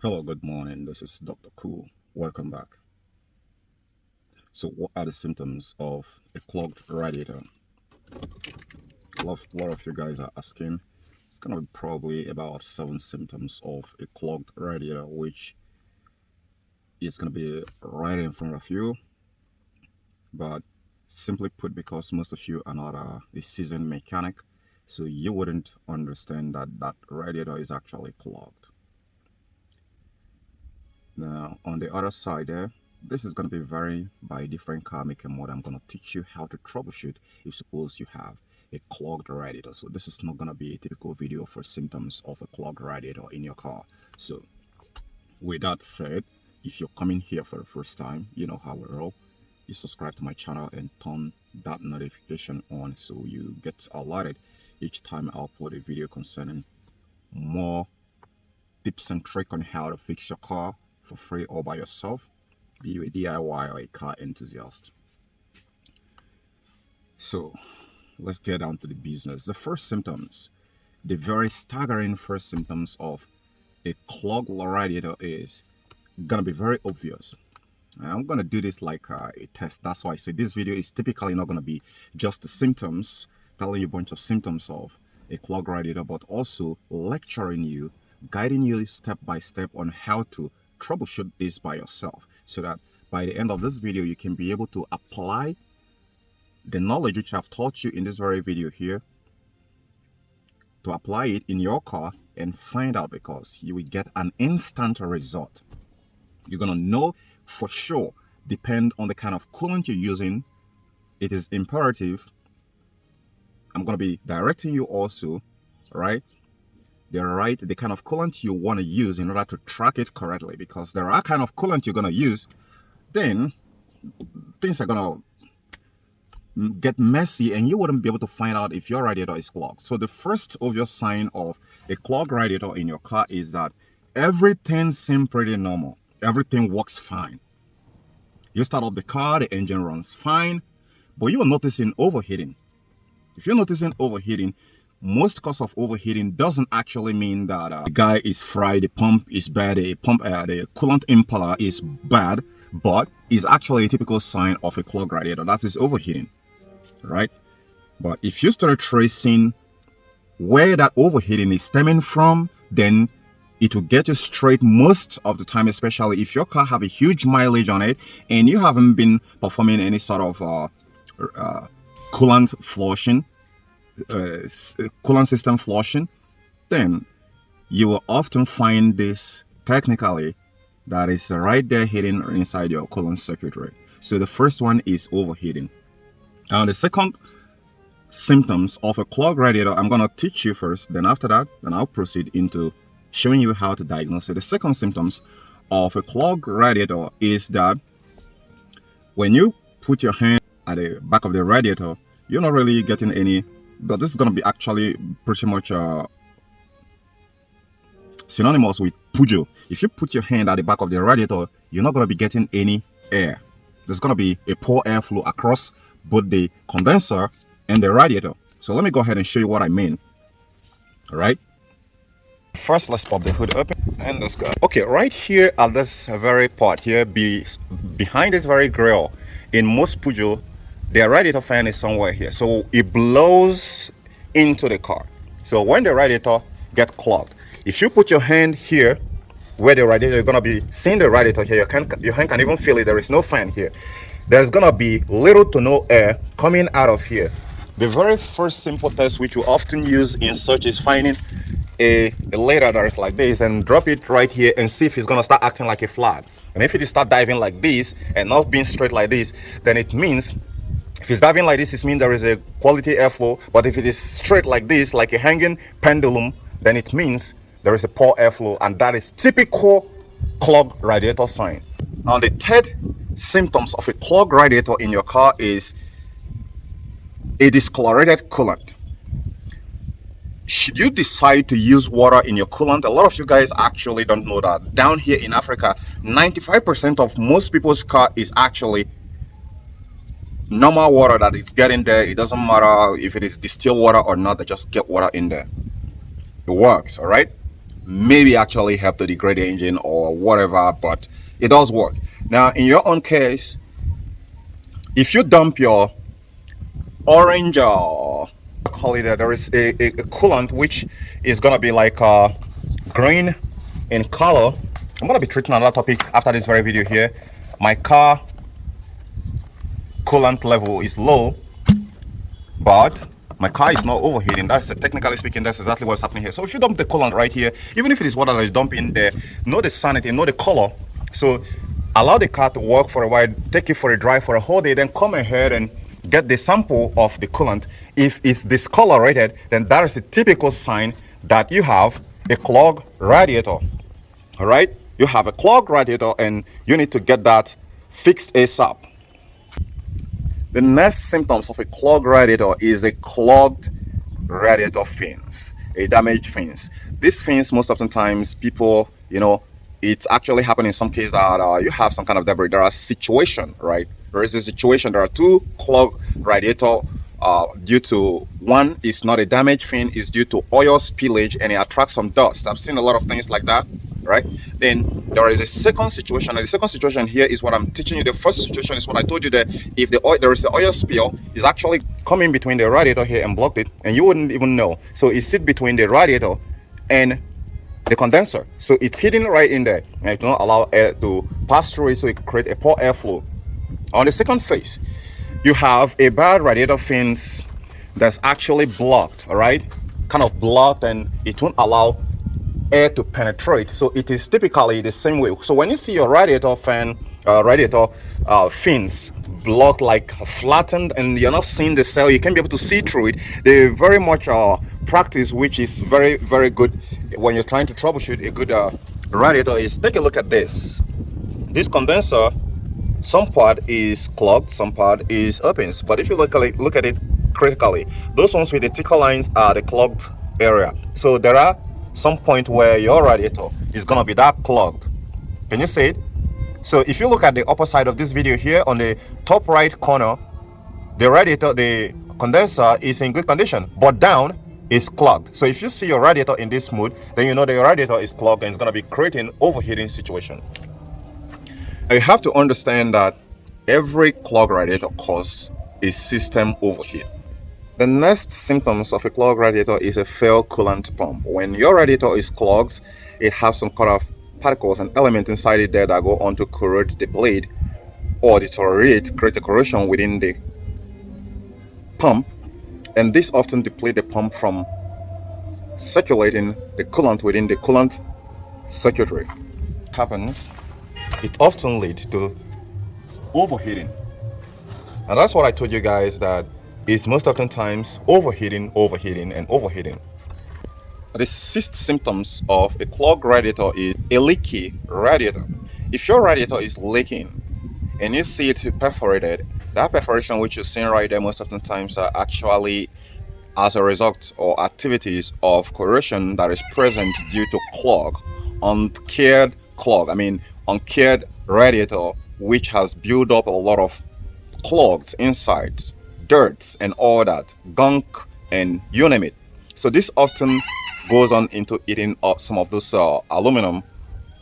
Hello, good morning. This is Dr. Cool. Welcome back. So, what are the symptoms of a clogged radiator? A lot of you guys are asking. It's gonna be probably about 7 symptoms of a clogged radiator, which is gonna be right in front of you. But simply put, because most of you are not a seasoned mechanic, so you wouldn't understand that that radiator is actually clogged. Now, on the other side there, this is going to be vary by different car make and model. I'm going to teach you how to troubleshoot if suppose you have a clogged radiator. So this is not going to be a typical video for symptoms of a clogged radiator in your car. So with that said, if you're coming here for the first time, you know how we roll. You subscribe to my channel and turn that notification on so you get alerted each time I upload a video concerning more tips and tricks on how to fix your car for free or by yourself, be you a DIY or a car enthusiast. So let's get down to the business. The first symptoms, the very staggering first symptoms of a clogged radiator is gonna be very obvious. I'm gonna do this like a test. That's why I say this video is typically not gonna be just the symptoms, telling you a bunch of symptoms of a clogged radiator, but also lecturing you, guiding you step by step on how to troubleshoot this by yourself, so that by the end of this video you can be able to apply the knowledge which I've taught you in this very video here, to apply it in your car and find out, because you will get an instant result. You're gonna know for sure, depend on the kind of coolant you're using. It is imperative. I'm gonna be directing you also, right? The kind of coolant you want to use in order to track it correctly, because there are kind of coolant you're going to use, then things are going to get messy and you wouldn't be able to find out if your radiator is clogged. So the first obvious sign of a clogged radiator in your car is that everything seems pretty normal. Everything works fine. You start up the car, the engine runs fine, but you're noticing overheating. If you're noticing overheating, most cause of overheating doesn't actually mean that the guy is fried, the pump is bad, the coolant impeller is bad, but is actually a typical sign of a clogged radiator. That is overheating, right? But if you start tracing where that overheating is stemming from, then it will get you straight most of the time, especially if your car have a huge mileage on it and you haven't been performing any sort of coolant flushing, coolant system flushing, then you will often find this technically that is right there hidden inside your coolant circuitry. So the first one is overheating. Now the second symptoms of a clogged radiator, I'm going to teach you first, then after that, then I'll proceed into showing you how to diagnose it. The second symptoms of a clogged radiator is that when you put your hand at the back of the radiator, you're not really getting any, but this is going to be actually pretty much synonymous with Pujo. If you put your hand at the back of the radiator, you're not going to be getting any air. There's going to be a poor airflow across both the condenser and the radiator. So let me go ahead and show you what I mean. All right. First, let's pop the hood open and let's go. Okay, right here at this very part here, behind this very grill, in most Pujo, the radiator fan is somewhere here, so it blows into the car. So when the radiator gets clogged, if you put your hand here where the radiator, you're gonna be seeing the radiator here. Your hand can even feel it. There is no fan here. There's gonna be little to no air coming out of here. The very first simple test which we often use in such is finding a leader that is like this and drop it right here and see if it's gonna start acting like a flag. And if it start diving like this and not being straight like this, then it means, if it's diving like this, it means there is a quality airflow. But if it is straight like this, like a hanging pendulum, then it means there is a poor airflow, and that is typical clogged radiator sign. Now the third symptoms of a clogged radiator in your car is a discolorated coolant. Should you decide to use water in your coolant, a lot of you guys actually don't know that down here in Africa, 95% of most people's car is actually normal water that is getting there. It doesn't matter if it is distilled water or not, they just get water in there. It works. All right. maybe actually help to degrade the engine or whatever, but it does work. Now, in your own case, if you dump your orange, call it that, there is a coolant which is gonna be like green in color. I'm gonna be treating another topic after this very video here. My car coolant level is low, but my car is not overheating. That's technically speaking, that's exactly what's happening here. So if you dump the coolant right here, even if it is water that is dumping there, know the sanity, know the color. So allow the car to work for a while, take it for a drive for a whole day, then come ahead and get the sample of the coolant. If it's discolorated, then that is a typical sign that you have a clogged radiator. All right, you have a clogged radiator and you need to get that fixed ASAP. The next symptoms of a clogged radiator is a clogged radiator fins, a damaged fins. These fins, most often times, people, it's actually happening in some cases that you have some kind of debris. There are situations, right? There is a situation. There are two clogged radiator due to one is not a damaged fin, is due to oil spillage and it attracts some dust. I've seen a lot of things like that, right? Then there is a second situation, and the second situation here is what I'm teaching you. The first situation is what I told you, that if there is the oil spill, is actually coming between the radiator here and blocked it, and you wouldn't even know. So it sits between the radiator and the condenser, so it's hidden right in there, and it will not allow air to pass through it, so it creates a poor airflow. On the second phase, you have a bad radiator fins that's actually blocked, all right, kind of blocked, and it won't allow air to penetrate. So it is typically the same way. So when you see your radiator fins blocked, like flattened, and you're not seeing the cell, you can't be able to see through it, they very much practice, which is very, very good when you're trying to troubleshoot a good radiator, is take a look at this condenser. Some part is clogged, some part is open. But if you look at it critically, those ones with the thicker lines are the clogged area. So there are some point where your radiator is gonna be that clogged. Can you see it? So if you look at the upper side of this video here, on the top right corner, the radiator, the condenser is in good condition, but down is clogged. So if you see your radiator in this mood, then you know that your radiator is clogged and it's gonna be creating overheating situation. You have to understand that every clogged radiator causes a system overheat. The next symptoms of a clogged radiator is a failed coolant pump. When your radiator is clogged, it has some kind of particles and elements inside it there that go on to corrode the blade or deteriorate, create a corrosion within the pump, and this often deplete the pump from circulating the coolant within the coolant circuitry. Happens, it often leads to overheating, and that's what I told you guys, that is most often times overheating. The sixth symptoms of a clogged radiator is a leaky radiator. If your radiator is leaking and you see it perforated, that perforation which you're seeing right there most often times are actually as a result or activities of corrosion that is present due to uncared radiator, which has built up a lot of clogs inside, dirt and all that, gunk and you name it. So this often goes on into eating up some of those aluminum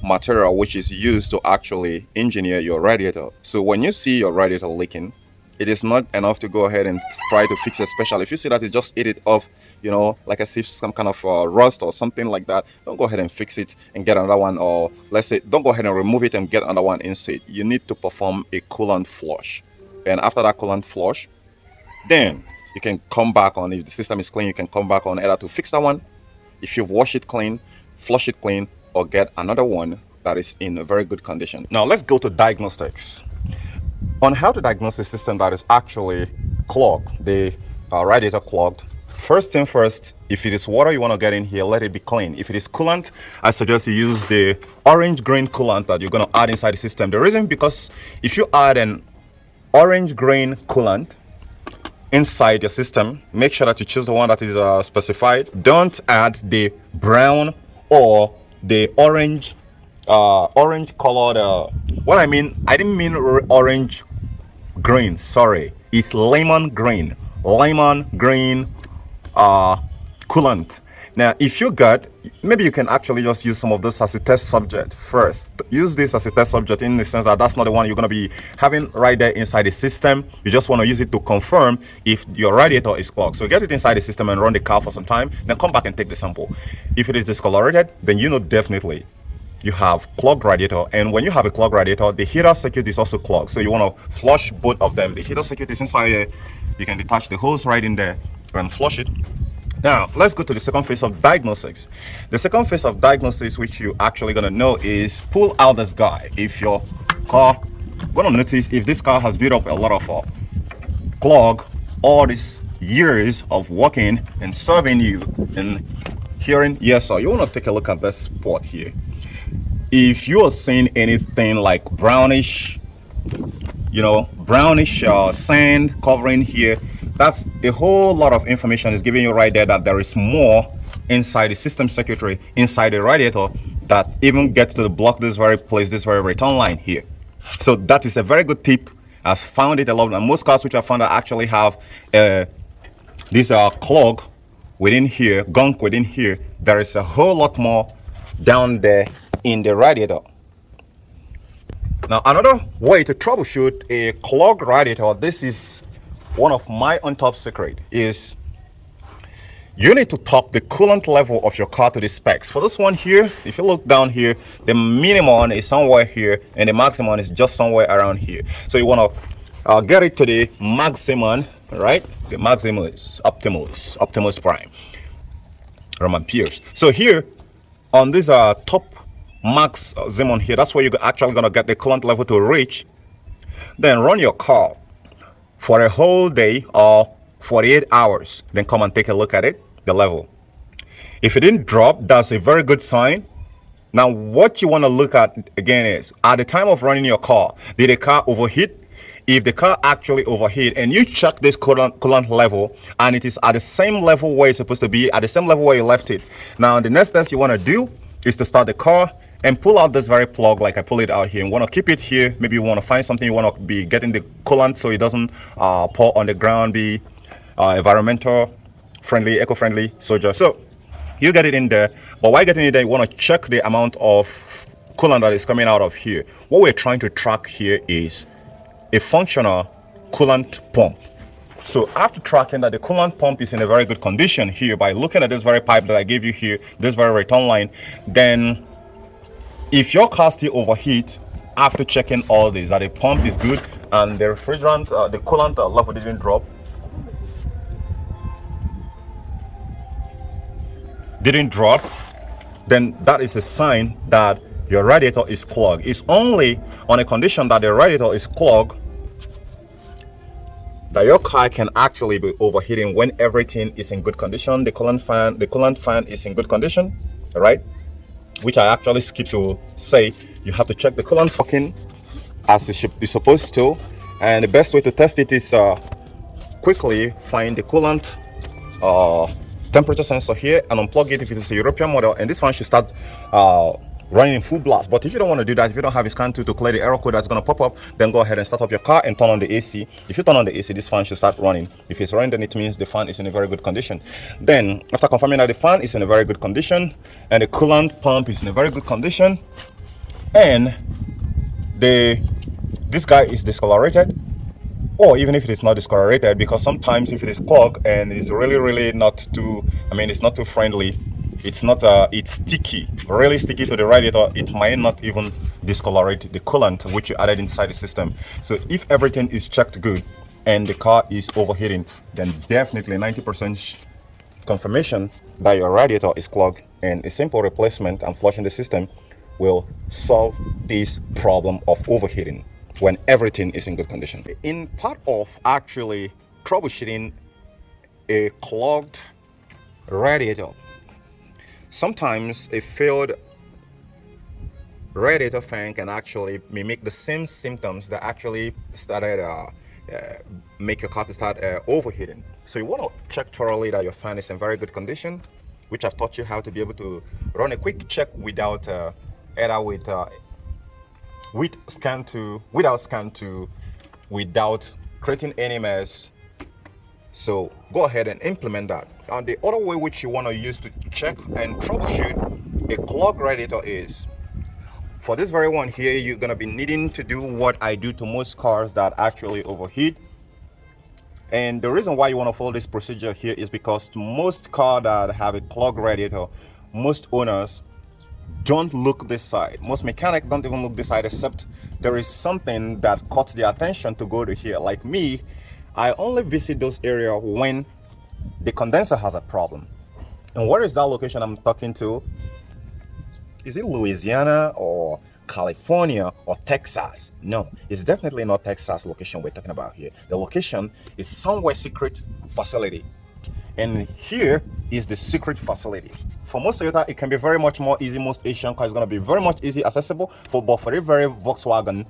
material which is used to actually engineer your radiator. So when you see your radiator leaking, it is not enough to go ahead and try to fix it, especially if you see that it just ate it off, like as if some kind of rust or something like that. Don't go ahead and fix it and get another one, or let's say don't go ahead and remove it and get another one instead. You need to perform a coolant flush, and after that coolant flush, then you can come back on. If the system is clean, you can come back on either to fix that one, if you've washed it clean, flush it clean, or get another one that is in a very good condition. Now let's go to diagnostics on how to diagnose a system that is actually clogged, the radiator clogged. First thing first, if it is water you want to get in here, let it be clean. If it is coolant, I suggest you use the orange green coolant that you're going to add inside the system. The reason, because if you add an orange green coolant inside your system, make sure that you choose the one that is specified. Don't add the brown or the orange colored I didn't mean orange green, sorry, it's lemon green coolant. Now, if you got, maybe you can actually just use some of this as a test subject first. Use this as a test subject in the sense that that's not the one you're going to be having right there inside the system. You just want to use it to confirm if your radiator is clogged. So get it inside the system and run the car for some time, then come back and take the sample. If it is discolorated, then you know definitely you have clogged radiator. And when you have a clogged radiator, the heater circuit is also clogged. So you want to flush both of them. The heater circuit is inside there. You can detach the hose right in there and flush it. Now, let's go to the second phase of diagnosis. The second phase of diagnosis, which you're actually going to know, is pull out this guy. If your car, going to notice if this car has built up a lot of clog all these years of working and serving you and hearing, yes sir, you want to take a look at this spot here. If you are seeing anything like brownish, brownish sand covering here, that's a whole lot of information is giving you right there that there is more inside the system circuitry, inside the radiator, that even gets to the block this very place, this very return line here. So that is a very good tip. I've found it a lot, and most cars which I found that actually have these are clog within here, gunk within here. There is a whole lot more down there in the radiator. Now, another way to troubleshoot a clogged radiator, this is one of my on-top secret, is you need to top the coolant level of your car to the specs. For this one here, if you look down here, the minimum is somewhere here and the maximum is just somewhere around here. So you want to get it to the maximum, right? The maximum is Optimus Prime, Roman Pierce. So here on this top maximum here, that's where you're actually going to get the coolant level to reach. Then run your car for a whole day or 48 hours, then come and take a look at it, the level. If it didn't drop, that's a very good sign. Now, what you want to look at again is, at the time of running your car, did the car overheat? If the car actually overheat and you check this coolant level and it is at the same level where it's supposed to be, at the same level where you left it, now the next test you want to do is to start the car and pull out this very plug like I pull it out here. You want to keep it here. Maybe you want to find something, you want to be getting the coolant so it doesn't pour on the ground, be environmental friendly, eco-friendly soldier. So you get it in there, but while getting it there, you want to check the amount of coolant that is coming out of here. What we're trying to track here is a functional coolant pump. So after tracking that the coolant pump is in a very good condition here by looking at this very pipe that I gave you here, this very return line, then if your car still overheat after checking all this, that the pump is good and the refrigerant, the coolant level didn't drop, then that is a sign that your radiator is clogged. It's only on a condition that the radiator is clogged that your car can actually be overheating when everything is in good condition. The coolant fan is in good condition, all right? Which I actually skipped to say, you have to check the coolant fucking as it should be supposed to. And the best way to test it is quickly find the coolant temperature sensor here and unplug it if it is a European model, and this one should start running in full blast. But if you don't want to do that, if you don't have a scan tool to clear the error code that's going to pop up, then go ahead and start up your car and turn on the AC. If you turn on the AC, this fan should start running. If it's running, then it means the fan is in a very good condition. Then after confirming that the fan is in a very good condition and the coolant pump is in a very good condition and this guy is discolorated, or even if it is not discolorated, because sometimes if it is clogged and it's really not too, it's not too friendly, it's sticky, really sticky to the radiator, it might not even discolorate the coolant which you added inside the system. So if everything is checked good and the car is overheating, then definitely 90% confirmation that your radiator is clogged, and a simple replacement and flushing the system will solve this problem of overheating when everything is in good condition. In part of actually troubleshooting a clogged radiator, sometimes a failed radiator fan can actually mimic the same symptoms that actually started make your car to start overheating. So you want to check thoroughly that your fan is in very good condition, which I've taught you how to be able to run a quick check without without scan to, without creating any mess, So go ahead and implement that. And the other way which you want to use to check and troubleshoot a clogged radiator is, for this very one here, you're going to be needing to do what I do to most cars that actually overheat. And the reason why you want to follow this procedure here is because most cars that have a clogged radiator, most owners don't look this side. Most mechanics don't even look this side, except there is something that caught their attention to go to here. Like me, I only visit those areas when the condenser has a problem. And where is that location I'm talking to? Is it Louisiana or California or Texas? No, it's definitely not Texas location we're talking about here. The location is somewhere secret facility. And here is the secret facility. For most Toyota, it can be very much more easy. Most Asian cars is going to be very much easy accessible. But for the very Volkswagen,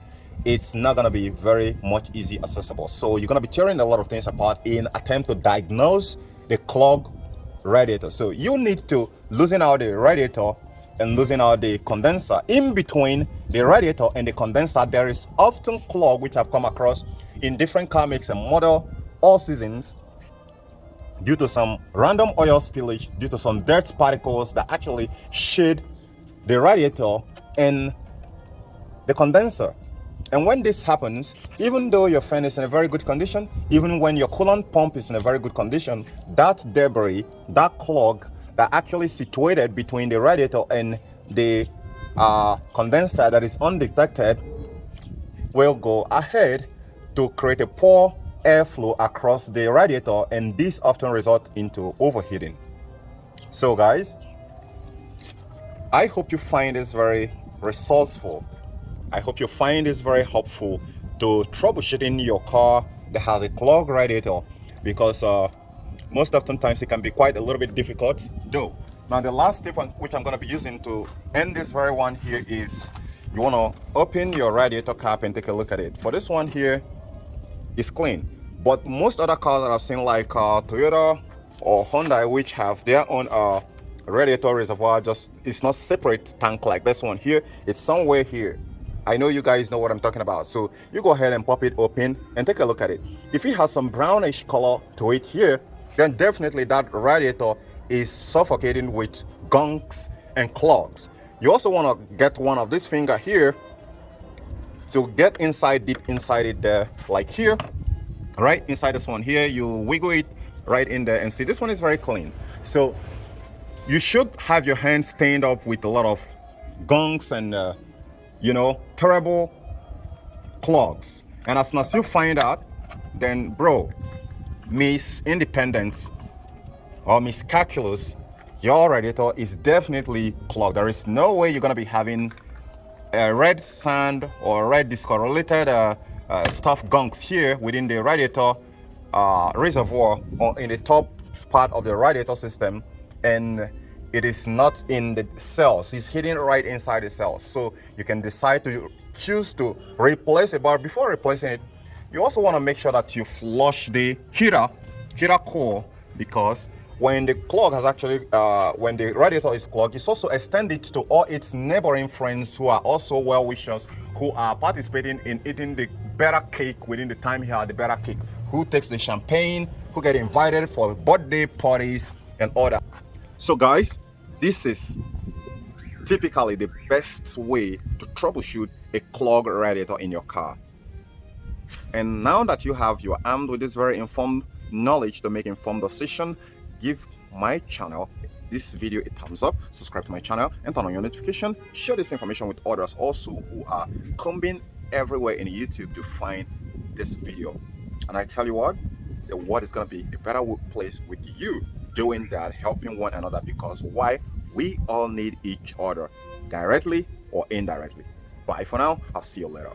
it's not going to be very much easy accessible. So you're going to be tearing a lot of things apart in attempt to diagnose the clogged radiator. So you need to loosen out the radiator and losing out the condenser. In between the radiator and the condenser, there is often clog, which I've come across in different car makes and model, all seasons, due to some random oil spillage, due to some dirt particles that actually shade the radiator and the condenser. And when this happens, even though your fan is in a very good condition, even when your coolant pump is in a very good condition, that debris, that clog that actually situated between the radiator and the condenser that is undetected will go ahead to create a poor airflow across the radiator, and this often results into overheating. So guys, I hope you find this very resourceful. I hope you find this very helpful to troubleshooting your car that has a clogged radiator, because most oftentimes it can be quite a little bit difficult though. Now the last tip which I'm going to be using to end this very one here is, you want to open your radiator cap and take a look at it. For this one here, it's clean, but most other cars that I've seen, like Toyota or Honda, which have their own radiator reservoir, just it's not separate tank like this one here, it's somewhere here. I know you guys know what I'm talking about. So you go ahead and pop it open and take a look at it. If it has some brownish color to it here, then definitely that radiator is suffocating with gunks and clogs. You also want to get one of this finger here to get inside, deep inside it there, like here, right inside this one here. You wiggle it right in there and see this one is very clean. So you should have your hands stained up with a lot of gunks and you know, terrible clogs. And as soon as you find out, then bro, Miss Independent or Miss Calculus, your radiator is definitely clogged. There is no way you're going to be having a red sand or red discolorated stuff gunks here within the radiator reservoir or in the top part of the radiator system, and it is not in the cells. It's hidden right inside the cells. So you can decide to choose to replace it, but before replacing it, you also want to make sure that you flush the heater core, because when the clog has actually, when the radiator is clogged, it's also extended to all its neighboring friends who are also well-wishers, who are participating in eating the better cake within the time here at the better cake, who takes the champagne, who get invited for birthday parties and all that. So guys, this is typically the best way to troubleshoot a clogged radiator in your car. And now that you are armed with this very informed knowledge to make informed decision, give my channel, this video, a thumbs up, subscribe to my channel, and turn on your notification. Share this information with others also who are combing everywhere in YouTube to find this video. And I tell you what, the world is going to be a better place with you doing that, helping one another, because why? We all need each other, directly or indirectly. Bye for now. I'll see you later.